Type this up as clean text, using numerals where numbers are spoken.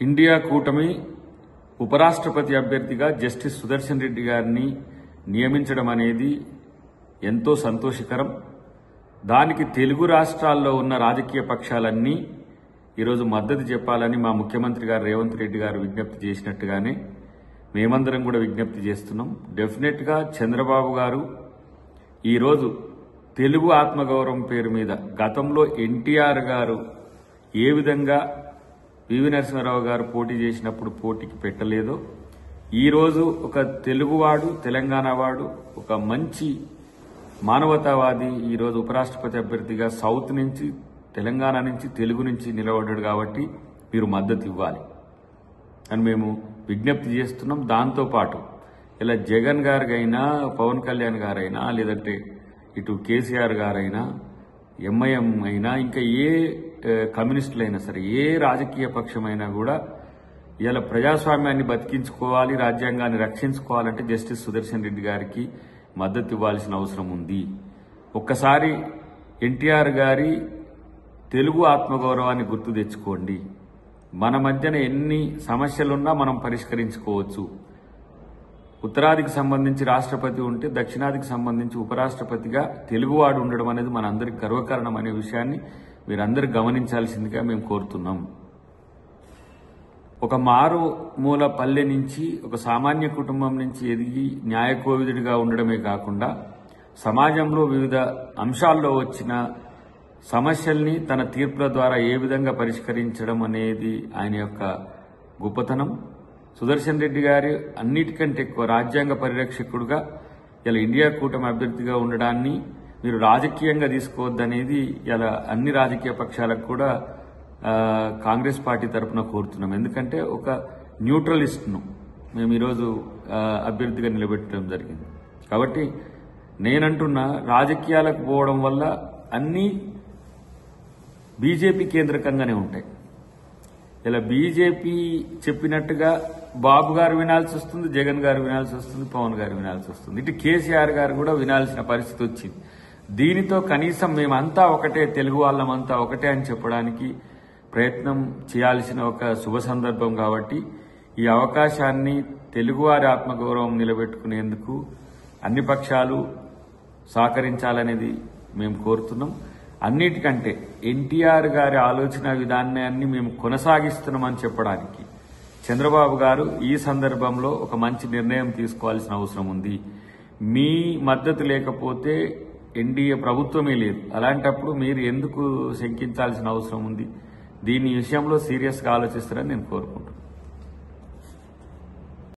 India కూటమి ఉపరాష్ట్రపతి అభ్యర్థిగా జస్టిస్ సుదర్శన్ రెడ్డి గారిని నియమించడం అనేది ఎంతో సంతోషకరం. దానికి తెలుగు రాష్ట్రాల్లో ఉన్న రాజకీయ పక్షాలన్నీ ఈరోజు మద్దతు చెప్పాలని మా ముఖ్యమంత్రి గారు రేవంత్ రెడ్డి గారు విజ్ఞప్తి చేసినట్టుగానే మేమందరం కూడా విజ్ఞప్తి చేస్తున్నాం. డెఫినెట్ గా చంద్రబాబు గారు ఈరోజు తెలుగు ఆత్మగౌరవం పేరు మీద గతంలో ఎన్టీఆర్ గారు ఏ విధంగా పివి నరసింహారావు గారు పోటీ చేసినప్పుడు పోటీకి పెట్టలేదో ఈరోజు ఒక తెలుగువాడు, తెలంగాణ వాడు, ఒక మంచి మానవతావాది ఈరోజు ఉపరాష్ట్రపతి అభ్యర్థిగా సౌత్ నుంచి, తెలంగాణ నుంచి, తెలుగు నుంచి నిలబడ్డాడు. కాబట్టి మీరు మద్దతు ఇవ్వాలి అని మేము విజ్ఞప్తి చేస్తున్నాం. దాంతోపాటు ఇలా జగన్ గారికైనా, పవన్ కళ్యాణ్ గారైనా, లేదంటే ఇటు కేసీఆర్ గారైనా, ఎంఐఎం అయినా, ఇంకా ఏ కమ్యూనిస్టులైనా సరే, ఏ రాజకీయ పక్షమైనా కూడా ఇలా ప్రజాస్వామ్యాన్ని బతికించుకోవాలి, రాజ్యాంగాన్ని రక్షించుకోవాలంటే జస్టిస్ సుదర్శన్ రెడ్డి గారికి మద్దతు ఇవ్వాల్సిన అవసరం ఉంది. ఒక్కసారి ఎన్టీఆర్ గారి తెలుగు ఆత్మగౌరవాన్ని గుర్తు తెచ్చుకోండి. మన మధ్యన ఎన్ని సమస్యలున్నా మనం పరిష్కరించుకోవచ్చు. ఉత్తరాదికి సంబంధించి రాష్ట్రపతి ఉంటే దక్షిణాదికి సంబంధించి ఉపరాష్ట్రపతిగా తెలుగువాడు ఉండడం అనేది మనందరికి గర్వకారణం అనే విషయాన్ని మీరందరూ గమనించాల్సిందిగా మేము కోరుతున్నాం. ఒక మారుమూల పల్లె నుంచి, ఒక సామాన్య కుటుంబం నుంచి ఎదిగి న్యాయకోవిదుడిగా ఉండడమే కాకుండా సమాజంలో వివిధ అంశాల్లో వచ్చిన సమస్యల్ని తన తీర్పుల ద్వారా ఏ విధంగా పరిష్కరించడం అనేది ఆయన యొక్క గొప్పతనం. సుదర్శన్ రెడ్డి గారు అన్నిటికంటే ఎక్కువ రాజ్యాంగ పరిరక్షకుడుగా ఇలా ఇండియా కూటమి అభ్యర్థిగా ఉండడాన్ని మీరు రాజకీయంగా తీసుకోవద్దనేది ఇలా అన్ని రాజకీయ పక్షాలకు కూడా కాంగ్రెస్ పార్టీ తరఫున కోరుతున్నాం. ఎందుకంటే ఒక న్యూట్రలిస్ట్ను మేము ఈరోజు అభ్యర్థిగా నిలబెట్టడం జరిగింది. కాబట్టి నేనంటున్నా, రాజకీయాలకు పోవడం వల్ల అన్నీ బీజేపీ కేంద్రకంగానే ఉంటాయి. ఇలా బీజేపీ చెప్పినట్టుగా బాబు గారు వినాల్సి వస్తుంది, జగన్ గారు వినాల్సి వస్తుంది, పవన్ గారు వినాల్సి వస్తుంది, ఇటు కేసీఆర్ గారు కూడా వినాల్సిన పరిస్థితి వచ్చింది. దీనితో కనీసం మేమంతా ఒకటే, తెలుగు వాళ్ళమంతా ఒకటే అని చెప్పడానికి ప్రయత్నం చేయాల్సిన ఒక శుభ సందర్భం. కాబట్టి ఈ అవకాశాన్ని తెలుగువారి ఆత్మగౌరవం నిలబెట్టుకునేందుకు అన్ని పక్షాలు సహకరించాలనేది మేము కోరుతున్నాం. అన్నిటికంటే ఎన్టీఆర్ గారి ఆలోచన విధానాన్ని మేము కొనసాగిస్తున్నామని చెప్పడానికి చంద్రబాబు గారు ఈ సందర్భంలో ఒక మంచి నిర్ణయం తీసుకోవాల్సిన అవసరం ఉంది. మీ మద్దతు లేకపోతే ఎన్డీఏ ప్రభుత్వమే లేదు. అలాంటప్పుడు మీరు ఎందుకు శంకించాల్సిన అవసరం ఉంది? దీని విషయంలో సీరియస్గా ఆలోచిస్తారని నేను కోరుకుంటున్నాను.